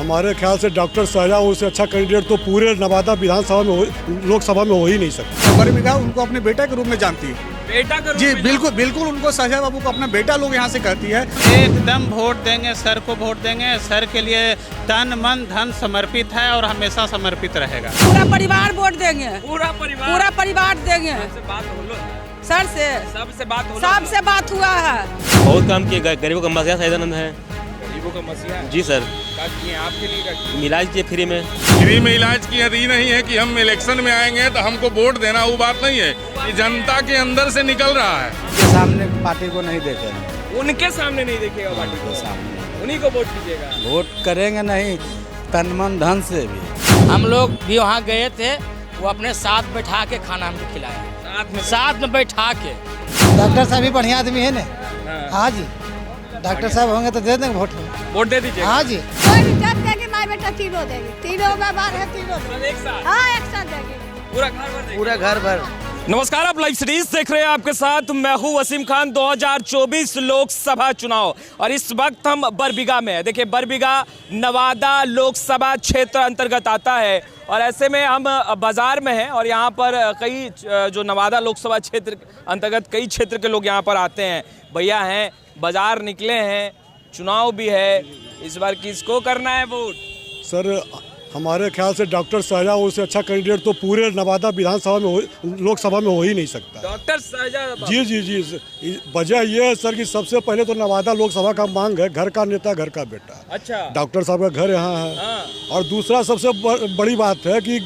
हमारे ख्याल से डॉक्टर शाहजहां से अच्छा कैंडिडेट तो पूरे नवादा विधानसभा में लोकसभा में हो ही नहीं सकता। बर्मिघा उनको अपने बेटा के रूप में जानती है। बेटा का जी बिल्कुल बिल्कुल, उनको शाहजहां बाबू को अपना बेटा लोग यहाँ से कहती है। एकदम वोट देंगे, सर को वोट देंगे। सर के लिए तन मन धन समर्पित है और हमेशा समर्पित रहेगा। पूरा परिवार वोट देंगे, पूरा परिवार देंगे। सबसे बात हो लो, सर से सबसे बात हो लो। सबसे बात हुआ है। बहुत काम किए, गरीबों का मसीहा सैदानंद है। गरीबों का मसीहा है। जी सर, क्या किए आपके लिए? क्या किए? इलाज किए फ्री में। फ्री में इलाज की यदि नहीं है कि हम इलेक्शन में आएंगे तो हमको वोट देना, वो बात नहीं है। ये जनता के अंदर से निकल रहा है। के सामने पार्टी को नहीं देते हैं, उनके सामने नहीं देखेगा पार्टी को, सामने उन्हीं को वोट कीजिएगा। वोट करेंगे नहीं तन मन धन से भी। हम लोग भी वहाँ गए थे, वो अपने साथ बैठा के खाना हमको खिलाया, साथ में बैठा के। डॉक्टर साहब भी बढ़िया आदमी है ना। हाँ जी, डॉक्टर साहब होंगे तो दे देंगे वोट दे दीजिए। हाँ जी, कोई भी जब देगी माई बेटा तीनों देगी, तीनों में बार है, तीनों देगी। एक साथ हाँ एक साथ देगी, पूरा घर भर देंगे। पूरा घर भर। नमस्कार, आप लाइव सीरीज देख रहे हैं, आपके साथ मैं हूं वसीम खान। 2024 लोकसभा चुनाव और इस वक्त हम बरबीघा में हैं। देखिए, बरबीघा नवादा लोकसभा क्षेत्र अंतर्गत आता है और ऐसे में हम बाजार में हैं और यहाँ पर कई जो नवादा लोकसभा क्षेत्र अंतर्गत कई क्षेत्र के लोग यहाँ पर आते हैं। भैया हैं, बाजार निकले हैं, चुनाव भी है। इस बार किसको करना है वोट? सर, हमारे ख्याल से डॉक्टर शाहजहां से अच्छा कैंडिडेट तो पूरे नवादा विधानसभा में लोकसभा में हो ही नहीं सकता। डॉक्टर शाहजहां। जी जी जी, वजह ये है सर कि सबसे पहले तो नवादा लोकसभा का मांग है घर का नेता घर का बेटा। अच्छा, डॉक्टर साहब का घर यहाँ है। हाँ। और दूसरा सबसे बड़ी बात है कि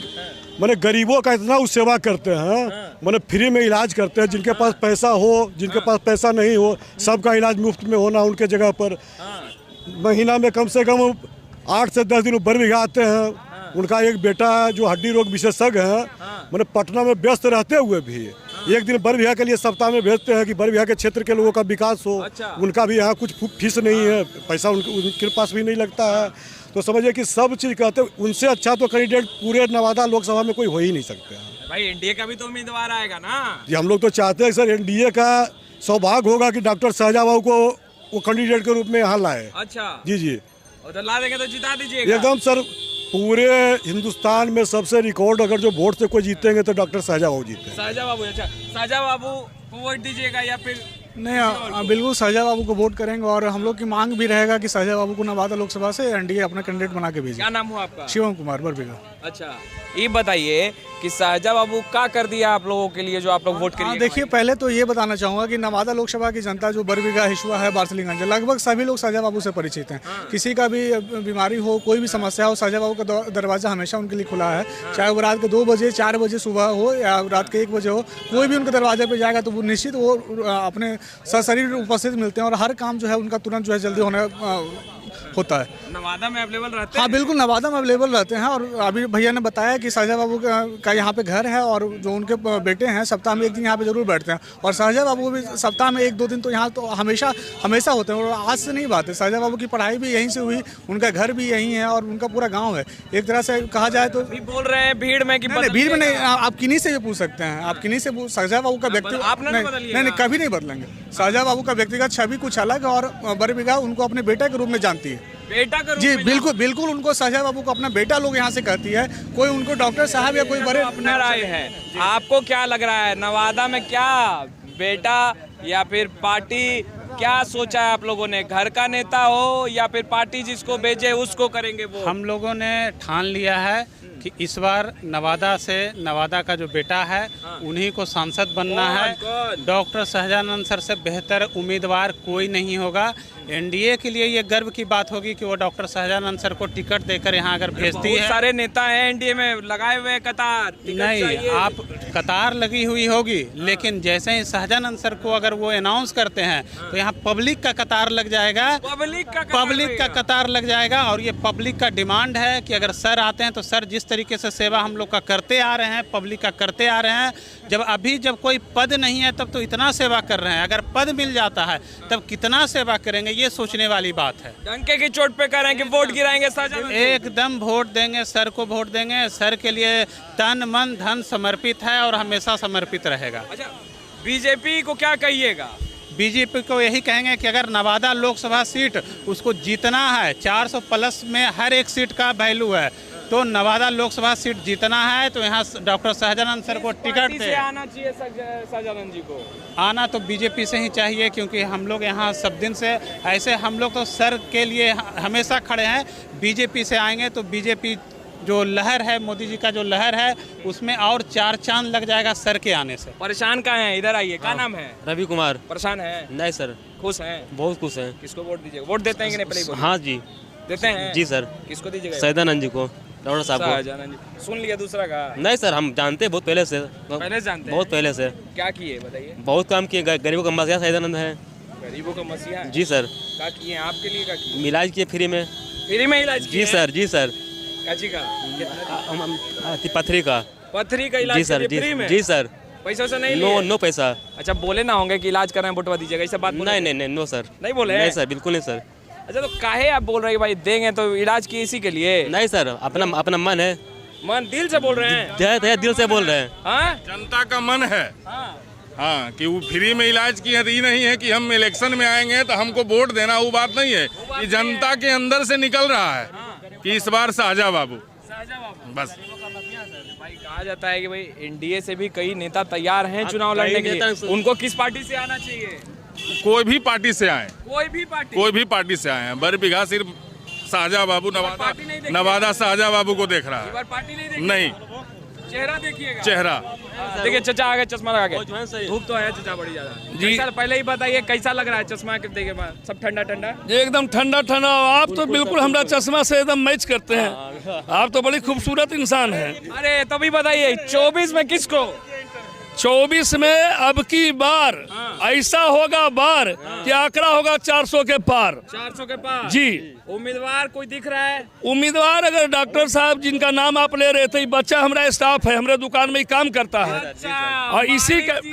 मैंने गरीबों का इतना वो सेवा करते हैं, मैंने फ्री में इलाज करते हैं। जिनके पास पैसा हो, जिनके पास पैसा नहीं हो, सबका इलाज मुफ्त में होना उनके जगह पर। महीना में कम से कम 8 से 10 दिन बरबीघा आते हैं। उनका एक बेटा है जो हड्डी रोग विशेषज्ञ है। मैंने पटना में व्यस्त रहते हुए भी एक दिन बरबीघा के लिए सप्ताह में भेजते हैं कि बरबीघा के क्षेत्र के लोगों का विकास हो। अच्छा। उनका भी यहाँ कुछ फीस नहीं है, पैसा उनके पास भी नहीं लगता है। तो समझिए कि सब चीज़ कहते हैं, उनसे अच्छा तो कैंडिडेट पूरे नवादा लोकसभा में कोई हो ही नहीं सकते हैं। भाई, एनडीए का भी तो उम्मीदवार आएगा ना। जी, हम लोग तो चाहते हैं सर, एनडीए का सौभाग्य होगा कि डॉक्टर शाहजहां बाबू को वो कैंडिडेट के रूप में यहाँ लाए। अच्छा जी जी, और तो ला देंगे तो जिता दीजिएगा एकदम सर। पूरे हिंदुस्तान में सबसे रिकॉर्ड अगर जो वोट से कोई जीतेंगे तो डॉक्टर शाहजहां बाबू जीते। शाहजहां बाबू। अच्छा, शाहजहां बाबू को वोट दीजिएगा या फिर नहीं, बिल्कुल शाहजहां बाबू को वोट करेंगे और हम लोग की मांग भी रहेगा कि शाहजहां बाबू को नवादा लोकसभा से एनडीए अपना कैंडिडेट बना के भेजे। क्या नाम हुआ आपका? शिवम कुमार, बरबीघा। अच्छा, ये बताइए कि शाहजहां बाबू क्या कर दिया आप लोगों के लिए जो आप लोग वोट करिए? देखिए, पहले तो ये बताना चाहूँगा कि नवादा लोकसभा की जनता जो बरबीघा, हिशुआ है, बारसलीगंज, लगभग सभी लोग शाहजहां बाबू से परिचित हैं। किसी का भी बीमारी हो, कोई भी समस्या हो, शाहजहां बाबू का दरवाजा हमेशा उनके लिए खुला है। चाहे वो रात के 2 बजे 4 बजे सुबह हो या रात के 1 बजे हो, कोई भी उनके दरवाजे पे जाएगा तो वो निश्चित वो अपने सशरीर उपस्थित मिलते हैं और हर काम जो है उनका तुरंत जो है जल्दी होने होता है। नवादा में अवेलेबल रहते हैं? हाँ बिल्कुल, नवादा में अवेलेबल रहते हैं। और अभी भैया ने बताया कि शाहजहां बाबू का यहाँ पे घर है और जो उनके बेटे हैं सप्ताह में 1 दिन यहाँ पे जरूर बैठते हैं। और शाहजहां बाबू भी सप्ताह में 1-2 दिन तो यहाँ तो हमेशा होते हैं। और आज से नहीं बात है, शाहजहां बाबू की पढ़ाई भी यहीं से हुई, उनका घर भी यहीं है और उनका पूरा गाँव है। एक तरह से कहा जाए तो बोल रहे हैं भीड़ में कि भीड़ में नहीं, आप किन्हीं से भी पूछ सकते हैं। आप किन्हीं से शाहजहां बाबू का व्यक्ति नहीं, कभी नहीं बदलेंगे। शाहजहां बाबू का व्यक्तिगत छवि कुछ अलग है और बरबीघा उनको अपने बेटे के रूप में जानती है। बेटा का जी बिल्कुल बिल्कुल, उनको शाहजहां बाबू को अपना बेटा लोग यहाँ से कहती है। कोई उनको डॉक्टर साहब या कोई बड़े अपना राय है। आपको क्या लग रहा है नवादा में, क्या बेटा या फिर पार्टी, क्या सोचा है आप लोगों ने? घर का नेता हो या फिर पार्टी जिसको भेजे उसको करेंगे वो? हम लोगों ने ठान लिया है कि इस बार नवादा का जो बेटा है उन्हीं को सांसद बनना है। डॉक्टर शाहजहां सर से बेहतर उम्मीदवार कोई नहीं होगा। एनडीए के लिए ये गर्व की बात होगी कि वो डॉक्टर शाहजहां सर को टिकट देकर यहाँ अगर भेजती है। सारे नेता हैं एनडीए में लगाए हुए कतार। नहीं, आप कतार लगी हुई होगी, लेकिन जैसे ही शाहजहां सर को अगर वो अनाउंस करते हैं तो यहाँ पब्लिक का कतार लग जाएगा। पब्लिक का कतार लग जाएगा और ये पब्लिक का डिमांड है कि अगर सर आते हैं तो सर जिस तरीके से सेवा हम लोग का करते आ रहे हैं, पब्लिक का करते आ रहे हैं। जब कोई पद नहीं है तब तो इतना सेवा कर रहे हैं, अगर पद मिल जाता है तब कितना सेवा करेंगे, ये सोचने वाली बात है। डंके की चोट पे कह रहे हैं कि वोट गिराएंगे शाहजहां? एकदम वोट देंगे, सर को वोट देंगे। सर के लिए तन मन धन समर्पित है और हमेशा समर्पित रहेगा। अच्छा, बीजेपी को क्या कहिएगा? बीजेपी को यही कहेंगे कि अगर नवादा लोकसभा सीट उसको जीतना है, 400 प्लस में हर एक सीट का वैल्यू है, तो नवादा लोकसभा सीट जीतना है तो यहाँ डॉक्टर सहजानंद सर को टिकट दे। आना चाहिए सहजानंद जी को। आना तो बीजेपी से ही चाहिए, क्योंकि हम लोग यहाँ सब दिन से ऐसे हम लोग तो सर के लिए हमेशा खड़े हैं। बीजेपी से आएंगे तो बीजेपी जो लहर है, मोदी जी का जो लहर है, उसमें और 4 चांद लग जाएगा सर के आने से। परेशान कहाँ हैं? इधर आइए। क्या नाम है? रवि कुमार। परेशान है? नहीं सर, खुश हैं? बहुत खुश हैं। किसको वोट दीजिएगा? वोट देते हैं कि नहीं? पहले ही बोलिए। हाँ जी, देते हैं। जी सर। किसको दीजिएगा? सहजानंद जी को, डॉक्टर साहब को। सहजानंद जी। सुन लिया दूसरा का? नहीं सर, हम जानते हैं बहुत पहले से। पहले से जानते हैं? बहुत पहले से। क्या किए बताइए? बहुत काम किए, गरीबों का मसीहा सहजानंद है। गरीबों का मसीहा है? जी सर। क्या किए आपके लिए? क्या किए? इलाज किए फ्री में। फ्री में इलाज किए? जी सर, जी सर। काची का? पथरी का। पथरी का इलाज जी सर, फ्री में? जी सर। पैसा से नहीं नो लिए? नो पैसा। अच्छा, बोले ना होंगे कि इलाज कर रहे हैं वोटवा दीजिएगा, ऐसा बात बोले? नहीं, नो सर। नहीं बोले? नहीं सर, बिल्कुल नहीं सर। अच्छा, तो काहे आप बोल रहे हैं भाई देंगे तो इलाज की इसी के लिए? नहीं सर, अपना मन है। मन दिल से बोल रहे हैं? दिल से बोल रहे हैं। हाँ? जनता का मन है। हाँ, कि वो फ्री में इलाज की ये नहीं है कि हम इलेक्शन में आएंगे तो हमको वोट देना, वो बात नहीं है। ये जनता के अंदर से निकल रहा है कि इस बार शाहजहां बाबू बस। भाई कहा जाता है कि भाई एनडीए से भी कई नेता तैयार हैं चुनाव लड़ने के लिए, उनको किस पार्टी से आना चाहिए? कोई भी पार्टी से आए, कोई भी पार्टी से आए हैं। बरबीघा सिर्फ शाहजहां बाबू, नवादा शाहजहां बाबू को देख रहा है। पार्टी नहीं, चेहरा देखिएगा। चेहरा देखिए चचा आगे, चश्मा लगा के। धूप तो है चचा बड़ी ज्यादा जी। सर पहले ही बताइए कैसा लग रहा है चश्मा के के बाद? सब ठंडा ठंडा? एकदम ठंडा ठंडा। आप तो बिल्कुल हमारा चश्मा से एकदम मैच करते हैं। आप तो बड़ी खूबसूरत इंसान हैं। अरे तभी बताइए 24 में किसको? 24 में अब की बार ऐसा होगा बार कि आंकड़ा होगा 400 के पार। 400 के पार जी। उम्मीदवार कोई दिख रहा है? उम्मीदवार अगर डॉक्टर साहब जिनका नाम आप ले रहे थे, बच्चा हमारा स्टाफ है, हमारे दुकान में ही काम करता है। अच्छा,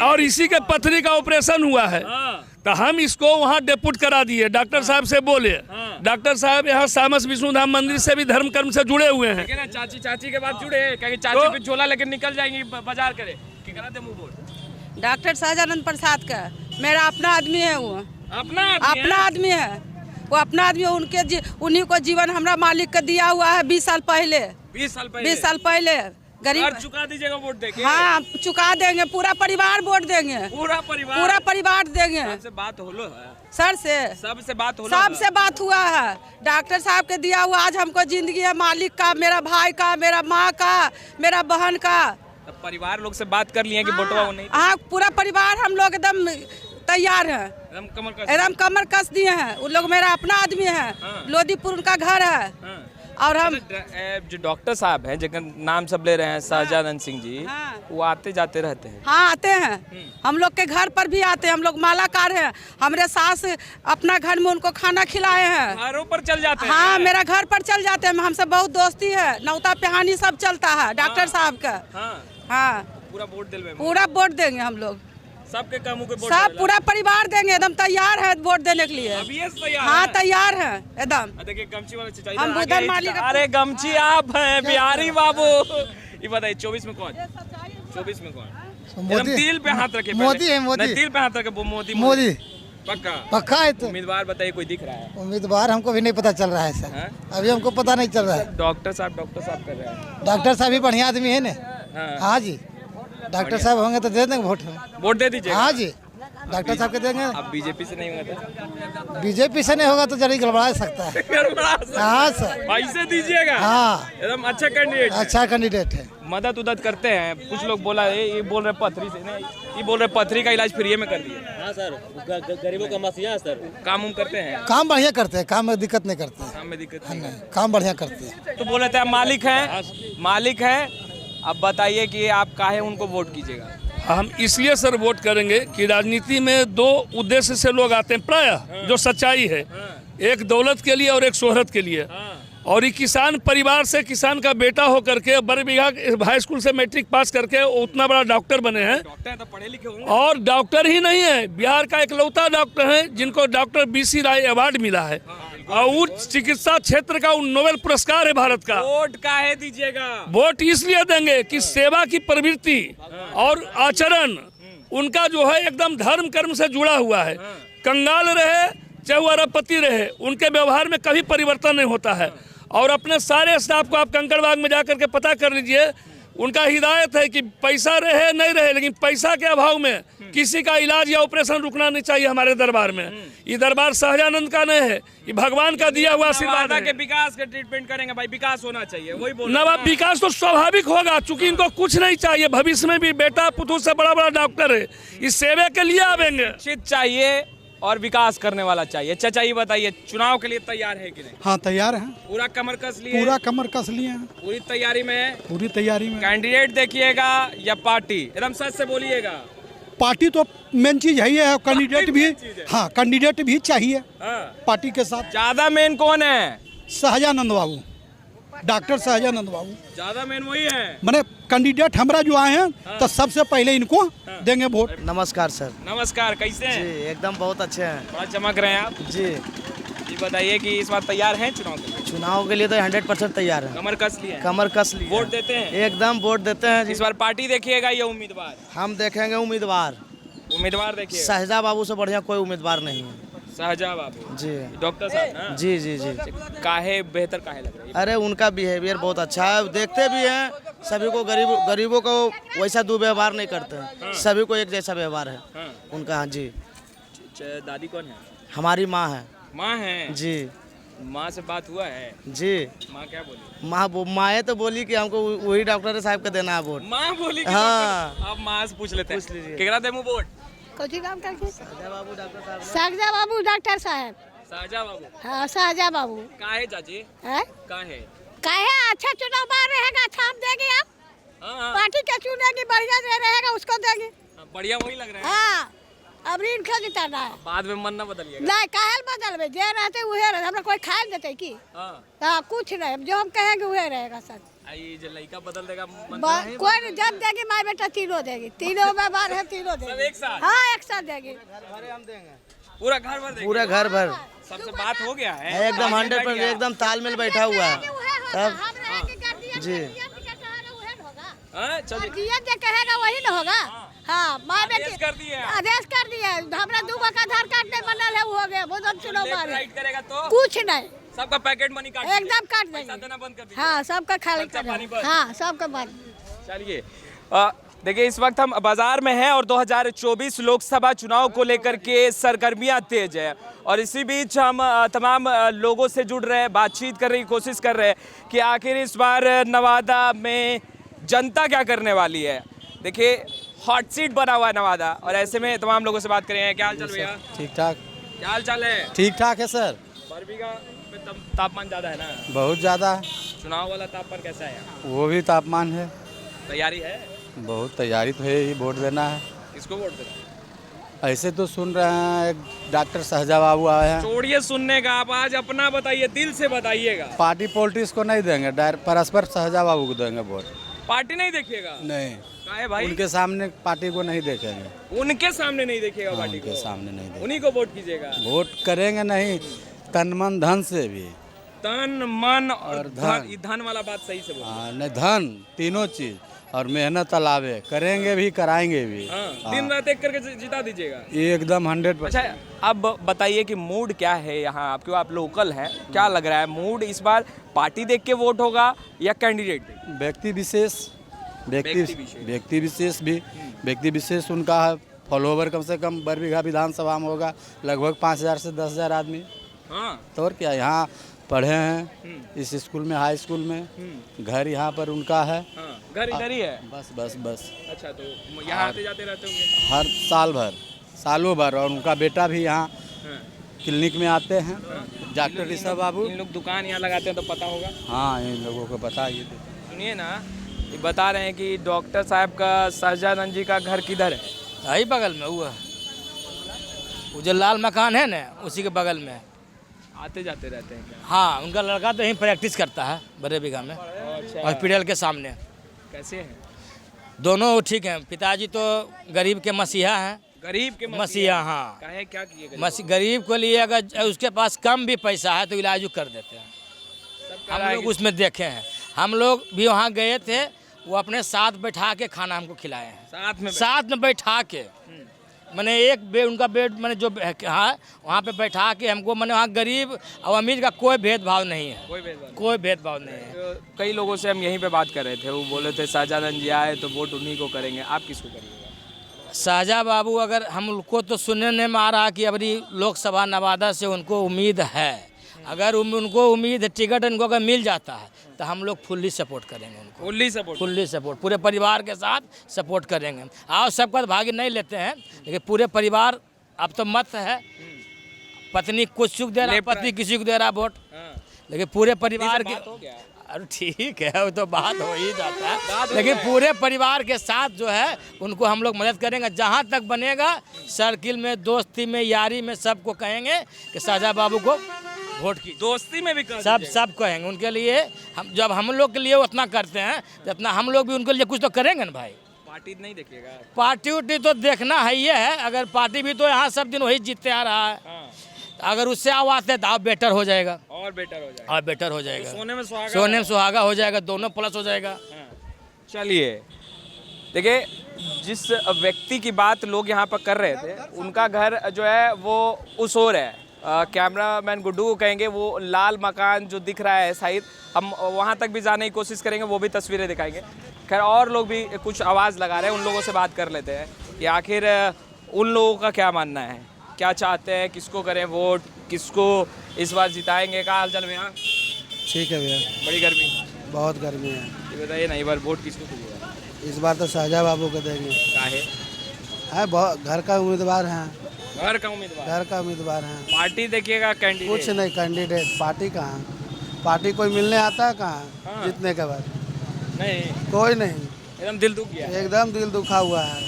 और इसी के पथरी का ऑपरेशन हुआ है, तो हम इसको वहाँ डेपुट करा दिए। डॉक्टर साहब से बोले, डॉक्टर साहब यहाँ सामस विष्णु धाम मंदिर से भी धर्म कर्म से जुड़े हुए हैं। चाची के बाद जुड़े हैं, कहीं चाची भी झोला लेकर निकल जाएंगी बाजार करे। डॉक्टर सहजानंद प्रसाद का मेरा अपना आदमी है। वो अपना आदमी है। वो अपना आदमी है। उन्हीं को जीवन हमारा मालिक का दिया हुआ है 20 साल पहले। 20 साल पहले गरीब चुका दीजिएगा वोट देके? हाँ, चुका देंगे। पूरा परिवार वोट देंगे। पूरा परिवार देंगे। सबसे बात होलो है? सर से सबसे बात होलो? सबसे बात हुआ है। डॉक्टर साहब के दिया हुआ आज हमको जिंदगी है, मालिक का, मेरा भाई का, मेरा माँ का, मेरा बहन का। तब परिवार लोग से बात कर लिए कि वोटवा वो नहीं? हाँ, पूरा परिवार हम लोग एकदम तैयार है। एकदम कमर कस दिए हैं। उन लोग मेरा अपना आदमी है। लोधीपुर उनका घर है। और हम जो डॉक्टर साहब हैं जिनका नाम सब ले रहे हैं, सहजानंद सिंह जी, वो आते जाते रहते हैं? हाँ, आते हैं। हम लोग के घर पर भी आते हैं। हम लोग मालाकार हैं। हमारे सास अपना घर में उनको खाना खिलाए हैं। घरों पर चल जाते हैं? हाँ, मेरा घर पर चल जाते हैं। हमसे बहुत दोस्ती है। नौता पिहानी सब चलता है डॉक्टर साहब का। हाँ, पूरा वोट दिलवाएंगे? पूरा वोट देंगे हम लोग। सबके कामों के वोट? सब पूरा परिवार देंगे। एकदम तैयार है वोट देने के लिए। हाँ, तैयार है एकदम। देखिए गमछी वाले चचा हम बुधन मालिक। अरे गमछी आप हैं बिहारी बाबू। ये बताइए 24 में कौन? 24 में कौन? मोदी। दिल पे हाथ रखे। मोदी है। मोदी दिल पे हाथ रखे। मोदी पक्का है। तो उम्मीदवार बताइए कोई दिख रहा है? उम्मीदवार हमको भी नहीं पता चल रहा है सर। अभी हमको पता नहीं चल रहा है। डॉक्टर साहब कर रहे हैं। डॉक्टर साहब भी बढ़िया आदमी है ना। हाँ जी, डॉक्टर साहब होंगे तो दे देंगे वोट दे दीजिए। हाँ जी, डॉक्टर साहब के देंगे। अब बीजेपी से नहीं होगा तो? बीजेपी से नहीं होगा तो जरा गड़बड़ा सकता है। हाँ सर, पैसे दीजिएगा। हाँ, एकदम अच्छा कैंडिडेट। अच्छा कैंडिडेट है। मदद उदद करते हैं। कुछ लोग बोला ये बोल रहे पथरी से नहीं, ये बोल रहे पथरी का इलाज फ्री में कर दिए। हाँ सर, गरीबों का मसीहा सर। काम करते हैं? काम बढ़िया करते हैं। काम में दिक्कत नहीं करते हैं। काम में दिक्कत नहीं, काम बढ़िया करते हैं। तो बोल रहे थे आप मालिक है। अब बताइए कि आप काहे उनको वोट कीजिएगा? हम इसलिए सर वोट करेंगे कि राजनीति में 2 उद्देश्य से लोग आते हैं प्रायः, जो सच्चाई है। एक दौलत के लिए और एक शोहरत के लिए। और ये किसान परिवार से, किसान का बेटा होकर के बरबीघा हाई स्कूल से मैट्रिक पास करके उतना बड़ा डॉक्टर बने हैं। डॉक्टर तो पढ़े लिखे होंगे। और डॉक्टर ही नहीं है, बिहार का इकलौता डॉक्टर है जिनको डॉक्टर BC राय अवार्ड मिला है। और उच्च चिकित्सा क्षेत्र का नोबेल पुरस्कार है भारत का। वोट काहे दीजिएगा? वोट इसलिए देंगे कि सेवा की प्रवृत्ति और आचरण उनका जो है एकदम धर्म कर्म से जुड़ा हुआ है। कंगाल रहे चाहे वो अरबपति रहे, उनके व्यवहार में कभी परिवर्तन नहीं होता है। और अपने सारे स्टाफ को आप कंकड़बाग में जाकर के पता कर लीजिए, उनका हिदायत है कि पैसा रहे नहीं रहे, लेकिन पैसा के अभाव में किसी का इलाज या ऑपरेशन रुकना नहीं चाहिए हमारे दरबार में। ये दरबार सहजानंद का नहीं है, ये भगवान का दिया हुआ आशीर्वाद है। के विकास का ट्रीटमेंट करेंगे भाई, विकास होना चाहिए, वही बोल नवाब विकास तो स्वाभाविक होगा, चूंकि इनको कुछ नहीं चाहिए। भविष्य में भी बेटा पुतू से बड़ा बड़ा डॉक्टर है, इस सेवे के लिए आवेंगे। शिक्षित चाहिए और विकास करने वाला चाहिए। चाचा ये बताइए, चुनाव के लिए तैयार है कि नहीं? हाँ तैयार हैं, पूरा कमर कस लिए? पूरा कमर कस लिए हैं, पूरी तैयारी में है? पूरी तैयारी में। कैंडिडेट देखिएगा या पार्टी? एकदम सच से बोलिएगा। पार्टी तो मेन चीज है, ये है कैंडिडेट भी। हाँ कैंडिडेट भी चाहिए पार्टी के साथ। ज्यादा मेन कौन है? सहजानंद बाबू, डॉक्टर सहजानंद बाबू ज्यादा मेन वही है। मैंने कैंडिडेट हमरा जो आए हैं तो सबसे पहले इनको देंगे वोट। नमस्कार सर। नमस्कार, कैसे हैं? जी एकदम बहुत अच्छे हैं। बड़ा चमक रहे हैं आप जी। जी बताइए कि इस बार तैयार हैं चुनाव के लिए? चुनाव के लिए तो 100% तैयार है। कमर कस लिए? कमर कस लिए। वोट देते हैं? एकदम वोट देते हैं। इस बार पार्टी देखिएगा या उम्मीदवार? हम देखेंगे उम्मीदवार। उम्मीदवार देखिएगा। शाहजहाँ बाबू से बढ़िया कोई उम्मीदवार नहीं है। शाहजहाँ बाबू जी, डॉक्टर साहब ना? जी जी जी। काहे बेहतर काहे लग रहा है? अरे उनका बिहेवियर बहुत अच्छा है, देखते भी हैं सभी को। गरीबों को वैसा दुर्व्यवहार नहीं करते हैं, सभी को एक जैसा व्यवहार है उनका। हाँ जी। दादी कौन है? हमारी माँ है। माँ है जी। माँ से बात हुआ है? जी। माँ क्या बोली? माँ तो बोली कि हमको वही डॉक्टर साहब को देना है वोट। माँ बोली? हाँ। अब माँ से पूछ लेते हैं, केकरा देमु वोट? कौची काम करके? शाहजहाँ बाबू डॉक्टर साहब। शाहजहाँ बाबू डॉक्टर साहब। शाहजहाँ बाबू? हाँ शाहजहाँ बाबू। काहे चाची? है? काहे? काहे? अच्छा चुनाव बार रहेगा, अच्छा हम देंगे। आप हाँ, पार्टी के चुनेगी, बढ़िया जो रहेगा उसको देंगे। बढ़िया वही लग रहा है। हाँ अब ऋण खा जिताना है। बाद में मन ना बदलिएगा? नहीं काहे बदलबे, जे रहते उहे रहे। हमरा कोई खाए देते की? हाँ कुछ नहीं, जो हम कहेंगे उहे रहेगा सर। आई जो लड़का बदल देगा मन? कोई जब देगी माँ बेटा तीनों देगी, तीनों में बार है, तीनों देगी। सब एक साथ? हाँ एक साथ देगी। पूरा घर भर देगी? पूरा घर भर। सबसे बात हो गया है एकदम 100%, एकदम तालमेल बैठा हुआ है तब। जी। जो कहेगा वही ना होगा। हाँ माँ बेटी कर दिए? आदेश कर दिया। हमरा 2 का आधार कार्ड नहीं बनल है, वो हो गया। बहुत चुनाव मारे राइट करेगा तो कुछ नहीं, सबका पैकेट मनी काट एकदम काट देंगे। देना बंद कर दीजिए। हाँ सबका खाली कर पानी बंद। हाँ सबका बंद। चलिए देखिए, इस वक्त हम बाजार में हैं और 2024 लोकसभा चुनाव को लेकर के सरगर्मियां तेज है। और इसी बीच हम तमाम लोगों से जुड़ रहे हैं, बातचीत करने की कोशिश कर रहे हैं कि आखिर इस बार नवादा में जनता क्या करने वाली है। देखिए हॉट सीट बना हुआ है नवादा, और ऐसे में तमाम लोगों से बात करें। क्या हाल चाल भैया? ठीक ठाक। क्या हाल चाल है? ठीक ठाक है सर। बरबीघा में तापमान ज़्यादा है ना? बहुत ज़्यादा। चुनाव वाला तापमान कैसा है? वो भी तापमान है। तैयारी है? बहुत तैयारी तो है ही, वोट देना है। किसको वोट देना? ऐसे तो सुन रहे हैं एक डॉक्टर शाहजहाँ बाबू आए हैं। छोड़िए सुनने का, आप आज अपना बताइए, दिल से बताइएगा। पार्टी पॉलिटिक्स को नहीं देंगे, परस्पर शाहजहाँ बाबू को देंगे वोट। पार्टी नहीं देखिएगा? नहीं। काहे भाई? उनके सामने पार्टी को नहीं देखेंगे। उनके सामने नहीं देखिएगा पार्टी को? उनके सामने नहीं देखेंगे। उन्हीं को वोट कीजिएगा? वोट करेंगे नहीं, तन मन धन से भी। तन मन और धन। ये धन वाला बात सही से बोलो। नहीं, धन तीनों चीज और मेहनत अलावे करेंगे भी, कराएंगे भी। दिन रात एक करके जिता दीजिएगा एकदम 100%। अच्छा अब बताइए कि मूड क्या है यहाँ? आप क्यों, आप लोकल हैं, क्या लग रहा है मूड इस बार? पार्टी देख के वोट होगा या कैंडिडेट? व्यक्ति विशेष भी, व्यक्ति विशेष उनका है। फॉलोवर कम से कम बरबीघा विधानसभा में होगा लगभग 5000 से 10,000 आदमी। हाँ तो और क्या, यहाँ पढ़े हैं इस स्कूल में, हाई स्कूल में। घर यहाँ पर उनका है। घर इधर ही है? बस। अच्छा, तो यहाँ आते जाते रहते होंगे? हर सालों भर। और उनका बेटा भी यहाँ क्लिनिक में आते हैं, डॉक्टर ऋषभ बाबू। इन लोग दुकान यहाँ लगाते हैं तो पता होगा? हाँ इन लोगों को पता ही। सुनिए ना, ये बता रहे हैं कि डॉक्टर साहब का, सहजानंद जी का घर किधर है? यही बगल में हुआ, वो जो लाल मकान है ना उसी के बगल में। आते जाते रहते हैं क्या? हाँ उनका लड़का तो यहीं प्रैक्टिस करता है बरेबीघा में, हॉस्पिटल के सामने। कैसे हैं दोनों? ठीक हैं। पिताजी तो गरीब के मसीहा हैं। गरीब के मसीहा? हाँ। काहे, क्या किए? गरीब को लिए अगर उसके पास कम भी पैसा है तो इलाज कर देते हैं। हम लोग उसमें देखे हैं, हम लोग भी वहाँ गए थे वो अपने साथ बैठा के खाना हमको खिलाए हैं, साथ में बैठा के। मैंने एक बेड, उनका बेड मैंने जो हाँ वहाँ पे बैठा के हमको, मैंने वहाँ गरीब और अमीर का कोई भेदभाव नहीं है, कोई भेदभाव नहीं है। तो कई लोगों से हम यहीं पे बात कर रहे थे, वो बोले थे शाहजादा जी आए तो वोट उन्हीं को करेंगे, आप किसको करेंगे? शाहजा बाबू, अगर हमको तो सुनने में आ रहा कि अबरी लोकसभा नवादा से उनको उम्मीद है, अगर उनको उम्मीद है टिकट उनको अगर मिल जाता है तो हम लोग फुल्ली सपोर्ट करेंगे उनको, फुल्ली सपोर्ट पूरे परिवार के साथ सपोर्ट करेंगे। आओ सबका भाग नहीं लेते हैं, लेकिन पूरे परिवार, अब तो मत है पत्नी कुछ को दे रहा, पति किसी को दे रहा वोट, लेकिन पूरे परिवार के, अरे ठीक है वो तो बात हो ही जाता है, लेकिन पूरे परिवार के साथ जो है उनको हम लोग मदद करेंगे। जहाँ तक बनेगा सर्किल में, दोस्ती में, यारी में सबको कहेंगे कि शाहजा बाबू को वोट की, दोस्ती में भी सब कहेंगे उनके लिए। हम जब हम लोग के लिए उतना करते हैं जितना हम लोग भी उनके लिए कुछ तो करेंगे ना भाई। पार्टी नहीं देखिएगा? पार्टी उर्टी तो देखना है ये है, अगर पार्टी भी तो यहाँ सब दिन वही जीतते आ रहा है, अगर उससे आवाज है तो आप बेटर हो जाएगा, और बेटर हो जाएगा, तो सोने में सुहागा हो जाएगा, दोनों प्लस हो जाएगा। चलिए देखिए, जिस व्यक्ति की बात लोग यहाँ पर कर रहे थे उनका घर जो है वो उस ओर है। कैमरामैन गुड्डू को कहेंगे वो लाल मकान जो दिख रहा है शायद, हम वहाँ तक भी जाने की कोशिश करेंगे, वो भी तस्वीरें दिखाएंगे। खैर और लोग भी कुछ आवाज़ लगा रहे हैं, उन लोगों से बात कर लेते हैं कि आखिर उन लोगों का क्या मानना है, क्या चाहते हैं, किसको करें वोट, किसको इस बार जिताएंगे। क्या हाल चाल भैया? ठीक है भैया। बड़ी गर्मी? बहुत गर्मी है। ये बताइए ना, इस बार वोट किसको दीजिएगा? इस बार तो शाहजा बाबू को देंगे। काहे? बहुत घर का उम्मीदवार हैं, घर का उम्मीदवार हैं। पार्टी देखिएगा, कैंडिडेट कुछ नहीं, कैंडिडेट पार्टी कहाँ, पार्टी कोई मिलने आता है कहाँ? हाँ। जीतने के बाद नहीं, कोई नहीं, एकदम दिल दुख गया, एकदम दिल दुखा हुआ है,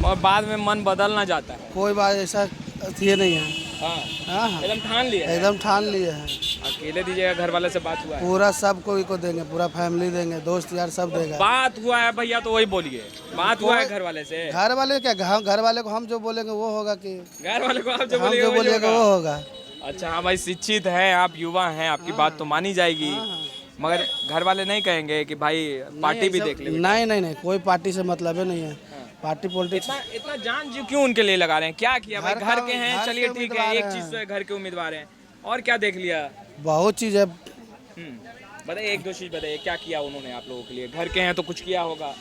और बाद में मन बदलना जाता है। कोई बात ऐसा ये नहीं है। हाँ, एकदम ठान लिया, एकदम ठान लिए हैं। अकेले दीजिएगा? घर वाले से बात हुआ है? पूरा सब कोई को देंगे, पूरा फैमिली देंगे, दोस्त यार सब देगा। बात हुआ है भैया तो वही बोलिए, बात हुआ है घर वाले से? घर वाले क्या, घर वाले को हम जो बोलेंगे वो होगा कि घर वाले को आप जो हम जो बोलेगा वो होगा। अच्छा हाँ भाई, शिक्षित हैं आप, युवा हैं, आपकी बात तो मानी जाएगी, मगर घर वाले नहीं कहेंगे कि भाई पार्टी भी देख ले? नहीं, कोई पार्टी से मतलब नहीं है, पार्टी पॉलिटिक्स। इतना जान जी क्यों उनके लिए लगा रहे हैं? क्या किया भाई? घर के हैं, चलिए ठीक है, एक चीज तो घर के उम्मीदवार हैं, और क्या देख लिया? बहुत चीज है। बताइए, एक दो चीज बताइए, क्या किया उन्होंने आप लोगों के लिए? घर के हैं तो कुछ किया होगा।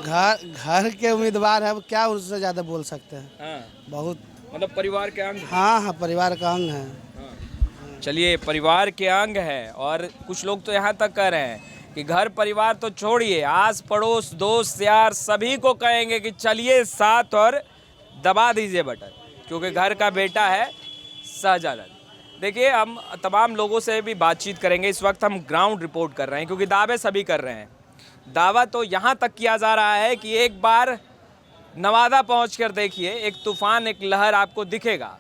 घर के उम्मीदवार है, क्या उससे ज्यादा बोल सकते हैं। बहुत मतलब परिवार के अंग? हाँ, परिवार का अंग है। चलिए, परिवार के अंग है, और कुछ लोग तो यहाँ तक कह रहे हैं कि घर परिवार तो छोड़िए, आस पड़ोस, दोस्त यार सभी को कहेंगे कि चलिए साथ और दबा दीजिए बटन, क्योंकि घर का बेटा है शाहजादा। देखिए, हम तमाम लोगों से भी बातचीत करेंगे। इस वक्त हम ग्राउंड रिपोर्ट कर रहे हैं, क्योंकि दावे सभी कर रहे हैं। दावा तो यहाँ तक किया जा रहा है कि एक बार नवादा पहुँचकर देखिए, एक तूफान, एक लहर आपको दिखेगा।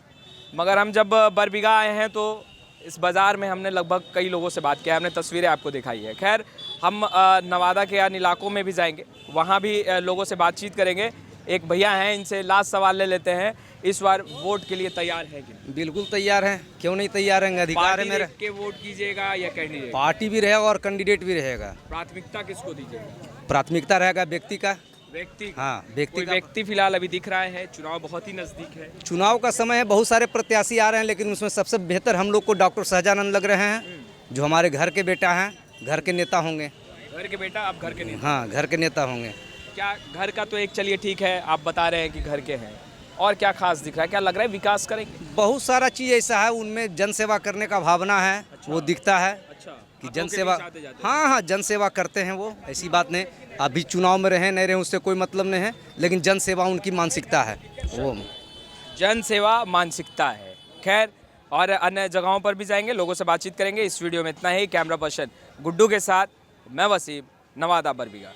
मगर हम जब बरबीघा आए हैं तो इस बाज़ार में हमने लगभग कई लोगों से बात किया, हमने तस्वीरें आपको दिखाई है। खैर, हम नवादा के अन्य इलाकों में भी जाएंगे, वहाँ भी लोगों से बातचीत करेंगे। एक भैया हैं, इनसे लास्ट सवाल ले लेते हैं, इस बार वोट के लिए तैयार है कि? बिल्कुल तैयार हैं, क्यों नहीं तैयार हैं, अधिकार है मेरा। के वोट कीजिएगा या कैंडिडेट? पार्टी भी रहेगा और कैंडिडेट भी रहेगा। प्राथमिकता किसको दीजिएगा? प्राथमिकता रहेगा व्यक्ति का। हाँ, व्यक्ति फिलहाल अभी दिख रहा है, चुनाव बहुत ही नजदीक है। चुनाव का समय है, बहुत सारे प्रत्याशी आ रहे हैं, लेकिन उसमें सबसे बेहतर हम लोग को डॉक्टर शाहजानंद लग रहे हैं, जो हमारे घर के बेटा हैं, घर के नेता होंगे। घर के बेटा, आप घर के नेता? हाँ, घर के नेता होंगे। क्या घर का तो एक, चलिए ठीक है, आप बता रहे हैं कि घर के हैं, और क्या खास दिख रहा है? क्या लग रहा है विकास करेंगे? बहुत सारा चीज़ ऐसा है, उनमें जन सेवा करने का भावना है। अच्छा। वो दिखता है। अच्छा, कि जन सेवा, हाँ, जन सेवा करते हैं वो, ऐसी बात नहीं। अभी चुनाव में रहे नहीं रहे उससे कोई मतलब नहीं है, लेकिन जन सेवा उनकी मानसिकता है, वो जन सेवा मानसिकता है। खैर, और अन्य जगहों पर भी जाएंगे, लोगों से बातचीत करेंगे। इस वीडियो में इतना ही। कैमरा पर्सन गुड्डू के साथ मैं वसीम, नवादा बरबीघा।